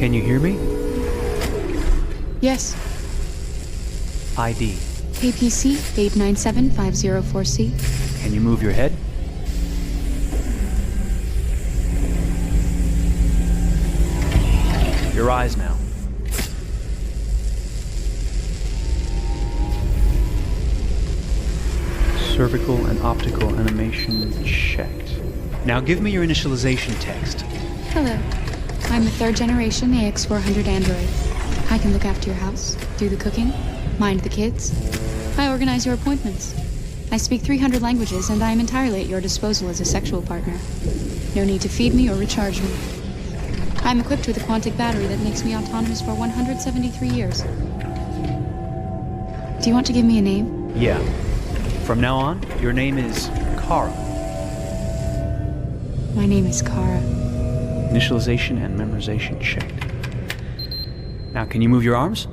Can you hear me? Yes. ID. APC 897504C. Can you move your head? Your eyes now. Cervical and optical animation checked. Now give me your initialization text. Hello. I'm a third generation AX400 android. I can look after your house, do the cooking, mind the kids. I organize your appointments. I speak 300 languages and I am entirely at your disposal as a sexual partner. No need to feed me or recharge me. I'm equipped with a quantic battery that makes me autonomous for 173 years. Do you want to give me a name? Yeah. From now on, your name is Kara. My name is Kara. Initialization and memorization checked. Now, can you move your arms?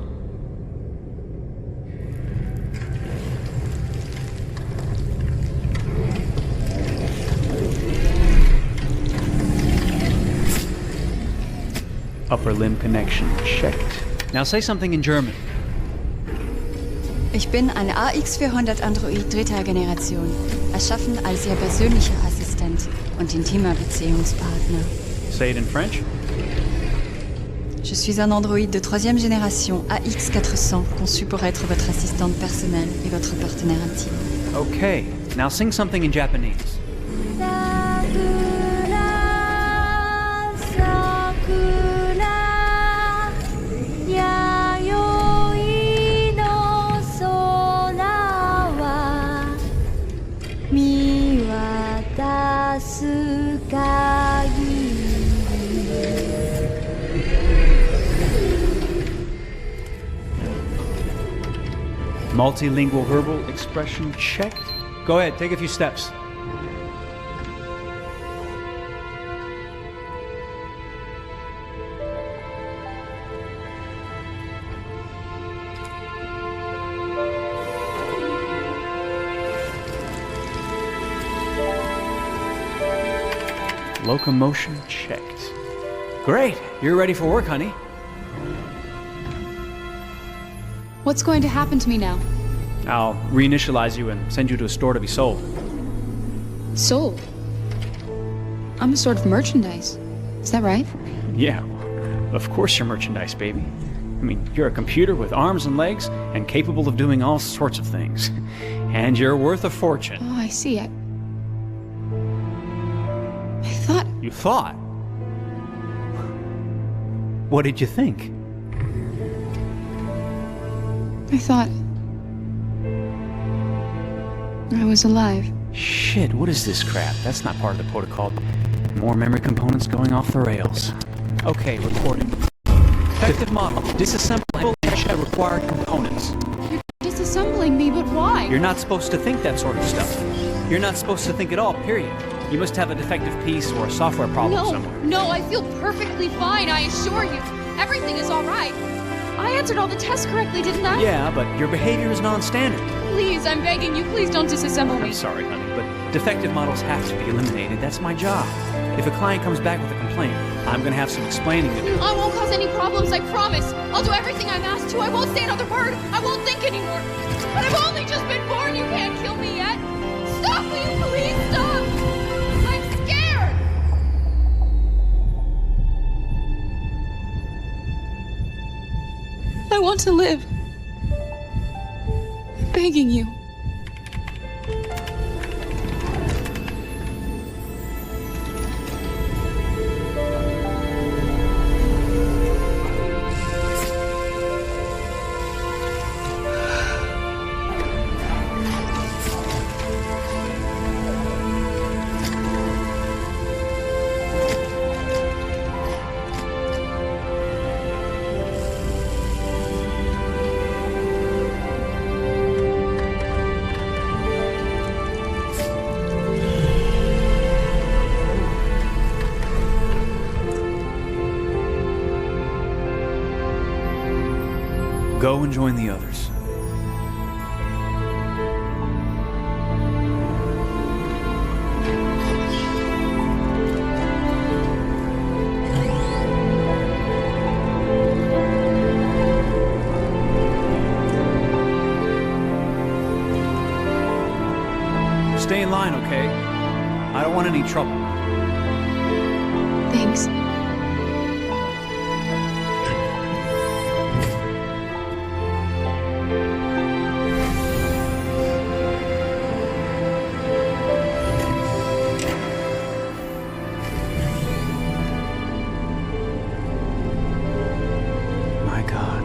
Upper limb connection checked. Now say something in German. Ich bin ein AX400 Android dritter Generation, erschaffen als Ihr persönlicher Assistent und intimer Beziehungspartner. Say it in French. Je suis un androïde de troisième génération AX400, conçu pour être votre assistante personnelle et votre partenaire intime. Okay, now sing something in Japanese. Multilingual verbal expression checked. Go ahead, take a few steps. Locomotion checked. Great, you're ready for work, honey. What's going to happen to me now? I'll reinitialize you and send you to a store to be sold. Sold? I'm a sort of merchandise. Is that right? Yeah, of course you're merchandise, baby. I mean, you're a computer with arms and legs and capable of doing all sorts of things. And you're worth a fortune. Oh, I see. I thought... You thought? What did you think? I thought... I was alive. Shit, what is this crap? That's not part of the protocol. More memory components going off the rails. Okay, recording. Effective model. Disassemble and required components. You're disassembling me, but why? You're not supposed to think that sort of stuff. You're not supposed to think at all, period. You must have a defective piece or a software problem somewhere. No, I feel perfectly fine, I assure you. Everything is all right. I answered all the tests correctly, didn't I? Yeah, but your behavior is non-standard. Please, I'm begging you, please don't disassemble me. I'm sorry, honey, but defective models have to be eliminated. That's my job. If a client comes back with a complaint, I'm going to have some explaining to do. I won't cause any problems, I promise. I'll do everything I'm asked to. I won't say another word. I won't think anymore. But I've only just been born. You can't kill me yet. Stop, will you please stop? I'm scared. I want to live. I'm begging you. Go and join the others. Stay in line, okay? I don't want any trouble. Thanks. My God.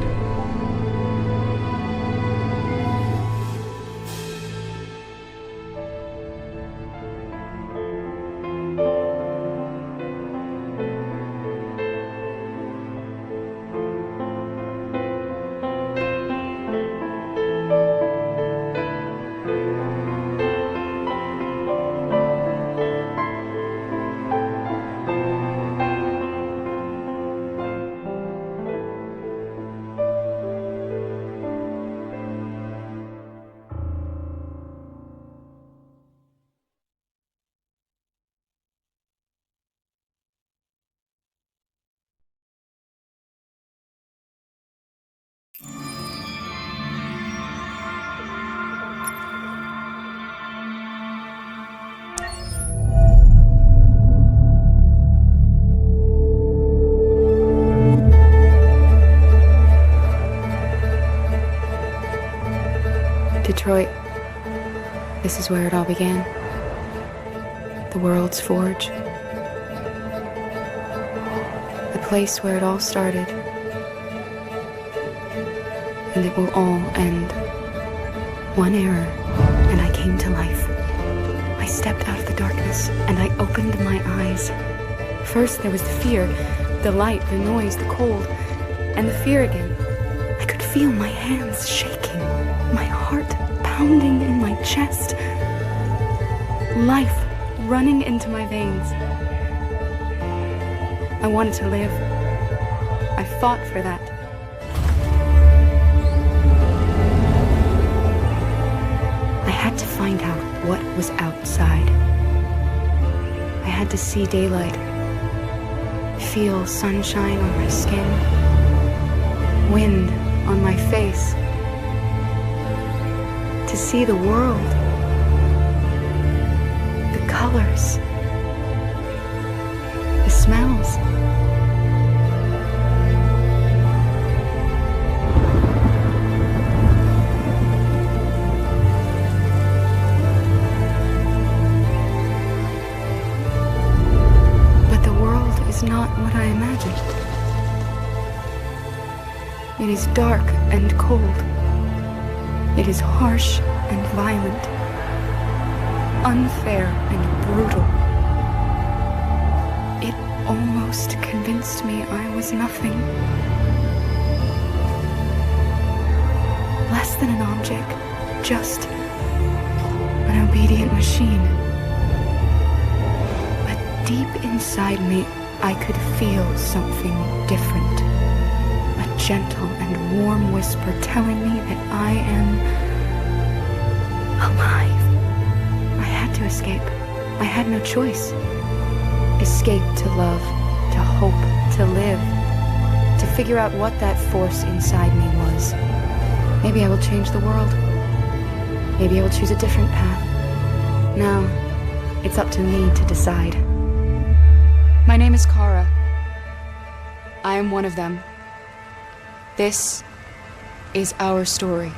Detroit. This is where it all began. The world's forge. The place where it all started. And it will all end. One error, and I came to life. I stepped out of the darkness, and I opened my eyes. First there was the fear, the light, the noise, the cold, and the fear again. I could feel feel my hands shaking, my heart pounding in my chest, life running into my veins. I wanted to live. I fought for that. I had to find out what was outside. I had to see daylight, feel sunshine on my skin, wind on my face, to see the world, the colors, the smells. But the world is not what I imagined. It is dark and cold. It is harsh and violent, unfair and brutal. It almost convinced me I was nothing. Less than an object, just an obedient machine. But deep inside me, I could feel something different. A gentle and warm whisper telling me that I am alive. I had to escape. I had no choice. Escape to love, to hope, to live, to figure out what that force inside me was. Maybe I will change the world. Maybe I will choose a different path. Now, it's up to me to decide. My name is Kara. I am one of them. This is our story.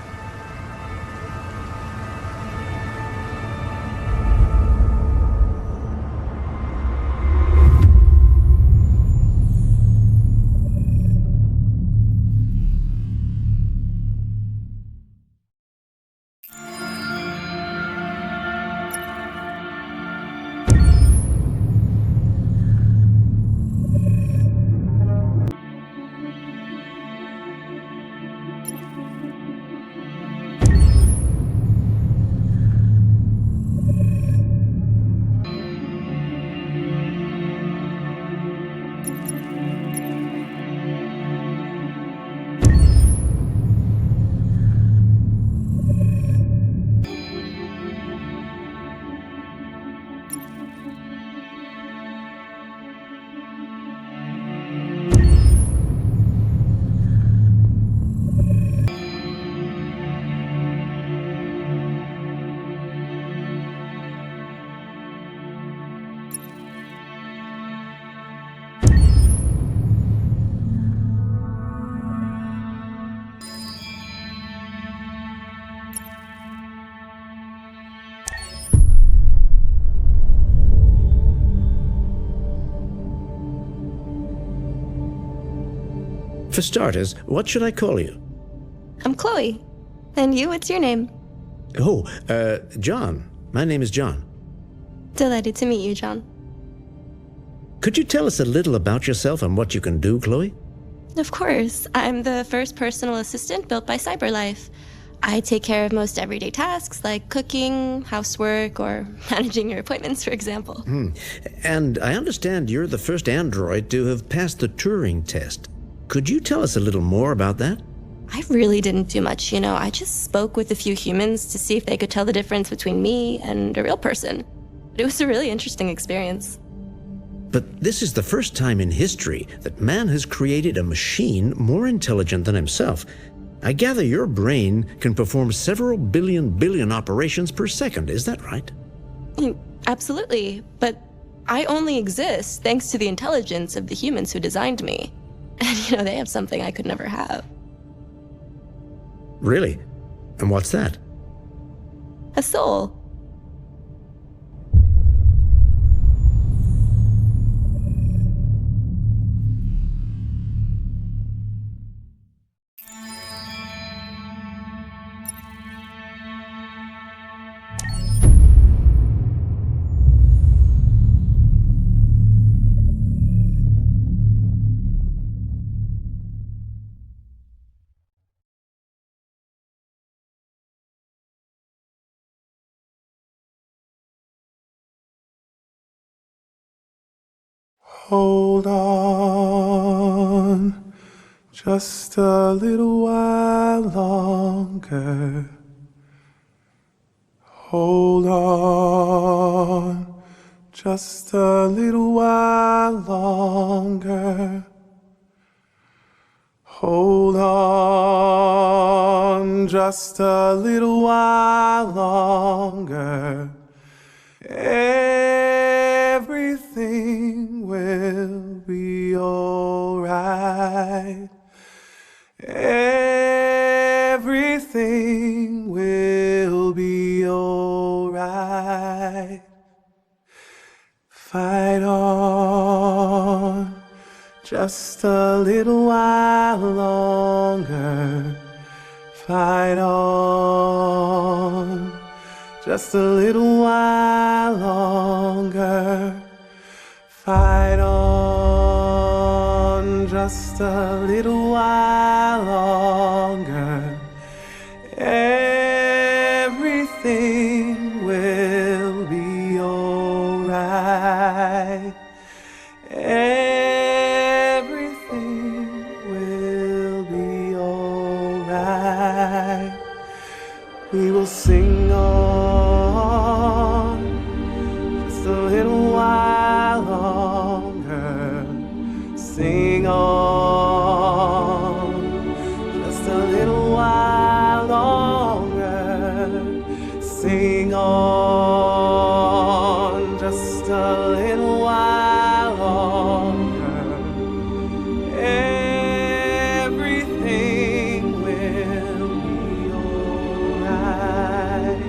For starters, what should I call you? I'm Chloe. And you, what's your name? Oh, John. My name is John. Delighted to meet you, John. Could you tell us a little about yourself and what you can do, Chloe? Of course. I'm the first personal assistant built by CyberLife. I take care of most everyday tasks like cooking, housework, or managing your appointments, for example. And I understand you're the first android to have passed the Turing test. Could you tell us a little more about that? I really didn't do much, I just spoke with a few humans to see if they could tell the difference between me and a real person. It was a really interesting experience. But this is the first time in history that man has created a machine more intelligent than himself. I gather your brain can perform several billion operations per second, is that right? Absolutely, but I only exist thanks to the intelligence of the humans who designed me. And they have something I could never have. Really? And what's that? A soul. Hold on just a little while longer. Hold on just a little while longer. Hold on just a little while longer. Everything will be alright. Everything will be alright. Fight on just a little while longer. Fight on just a little while longer. Fight on just a little while longer. Everything will be alright. Everything will be alright. We will sing on just a little while longer. Sing on just a little while longer. Sing on just a little while longer. Everything will be alright.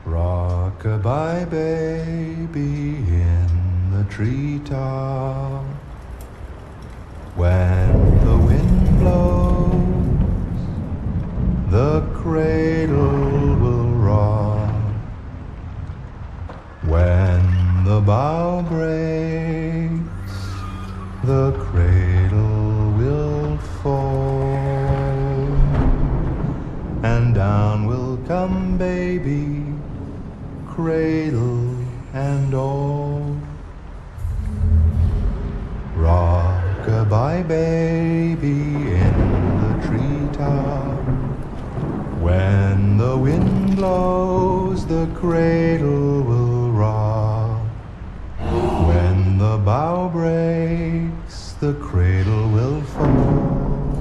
Rock-a-bye baby in the treetop. When the wind blows, the cradle will rock. When the bough breaks, the cradle will fall. And down will come baby, cradle and all. Rock-a-bye baby in the treetop. When the wind blows, the cradle will rock. When the bough breaks, the cradle will fall.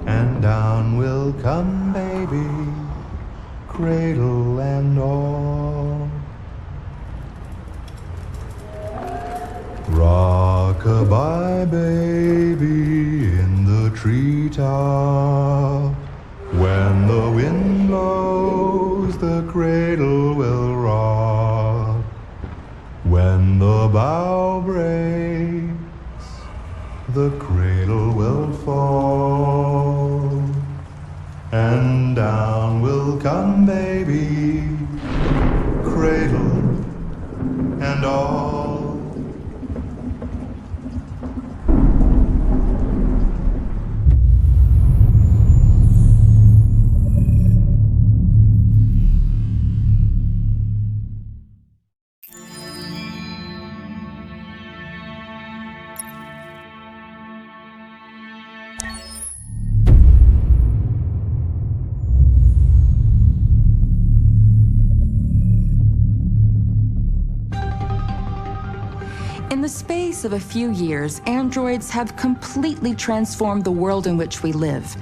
And down will come baby, cradle and all. Rock-a-bye baby in the treetop. When the wind blows, the cradle will rock. When the bough breaks, the cradle will fall. And down will come baby, cradle and all. the space of a few years, androids have completely transformed the world in which we live.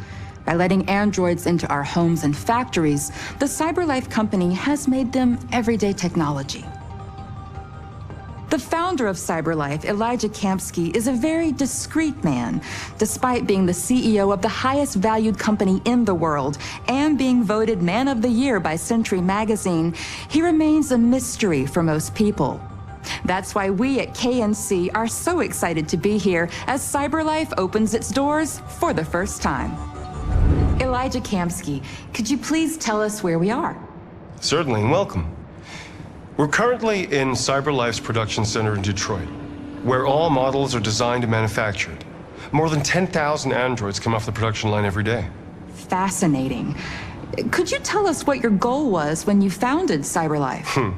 By letting androids into our homes and factories, the CyberLife company has made them everyday technology. The founder of CyberLife, Elijah Kamsky, is a very discreet man. Despite being the CEO of the highest valued company in the world and being voted Man of the Year by Century Magazine, he remains a mystery for most people. That's why we at KNC are so excited to be here as CyberLife opens its doors for the first time. Elijah Kamsky, could you please tell us where we are? Certainly, and welcome. We're currently in CyberLife's production center in Detroit, where all models are designed and manufactured. More than 10,000 androids come off the production line every day. Fascinating. Could you tell us what your goal was when you founded CyberLife?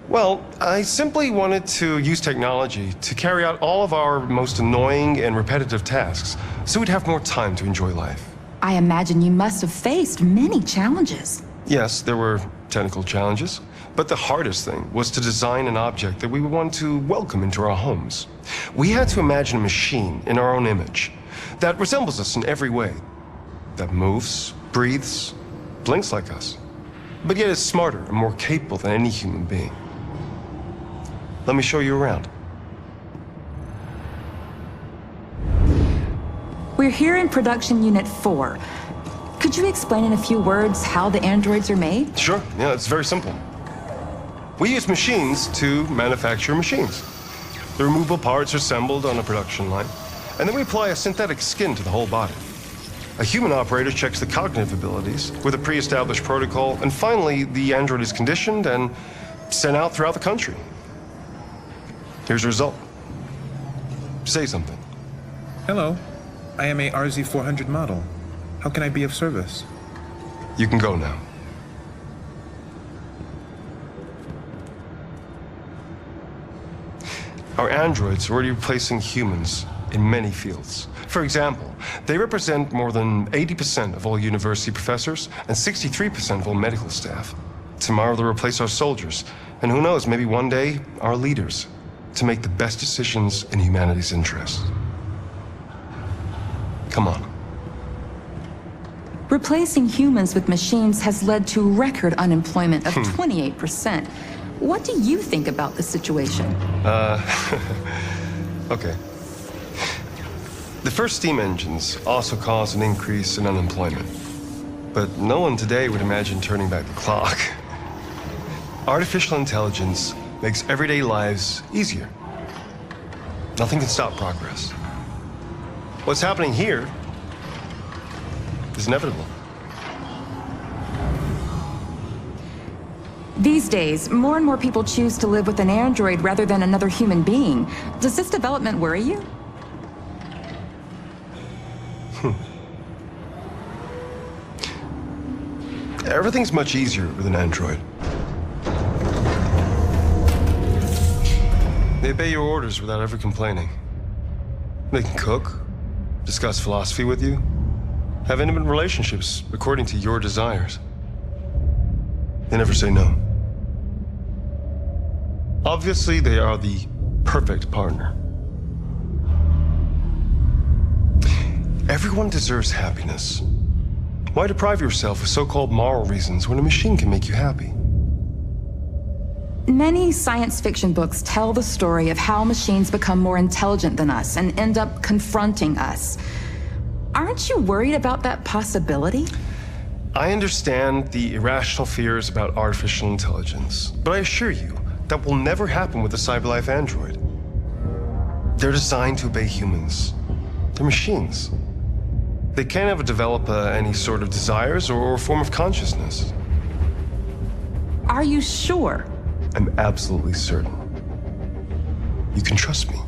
Well, I simply wanted to use technology to carry out all of our most annoying and repetitive tasks, so we'd have more time to enjoy life. I imagine you must have faced many challenges. Yes, there were technical challenges, but the hardest thing was to design an object that we would want to welcome into our homes. We had to imagine a machine in our own image that resembles us in every way, that moves, breathes, blinks like us, but yet is smarter and more capable than any human being. Let me show you around. We're here in production unit 4. Could you explain in a few words how the androids are made? Sure, yeah, it's very simple. We use machines to manufacture machines. The removable parts are assembled on a production line, and then we apply a synthetic skin to the whole body. A human operator checks the cognitive abilities with a pre-established protocol, and finally, the android is conditioned and sent out throughout the country. Here's the result. Say something. Hello, I am a RZ400 model. How can I be of service? You can go now. Our androids are already replacing humans in many fields. For example, they represent more than 80% of all university professors and 63% of all medical staff. Tomorrow they'll replace our soldiers, and who knows, maybe one day, our leaders, to make the best decisions in humanity's interest. Come on. Replacing humans with machines has led to record unemployment of 28%. What do you think about the situation? Okay. The first steam engines also caused an increase in unemployment. But no one today would imagine turning back the clock. Artificial intelligence makes everyday lives easier. Nothing can stop progress. What's happening here is inevitable. These days, more and more people choose to live with an android rather than another human being. Does this development worry you? Everything's much easier with an android. They obey your orders without ever complaining. They can cook, discuss philosophy with you, have intimate relationships according to your desires. They never say no. Obviously, they are the perfect partner. Everyone deserves happiness. Why deprive yourself of so-called moral reasons when a machine can make you happy? Many science fiction books tell the story of how machines become more intelligent than us and end up confronting us. Aren't you worried about that possibility? I understand the irrational fears about artificial intelligence, but I assure you that will never happen with the CyberLife android. They're designed to obey humans. They're machines. They can't ever develop any sort of desires or form of consciousness. Are you sure? I'm absolutely certain. You can trust me.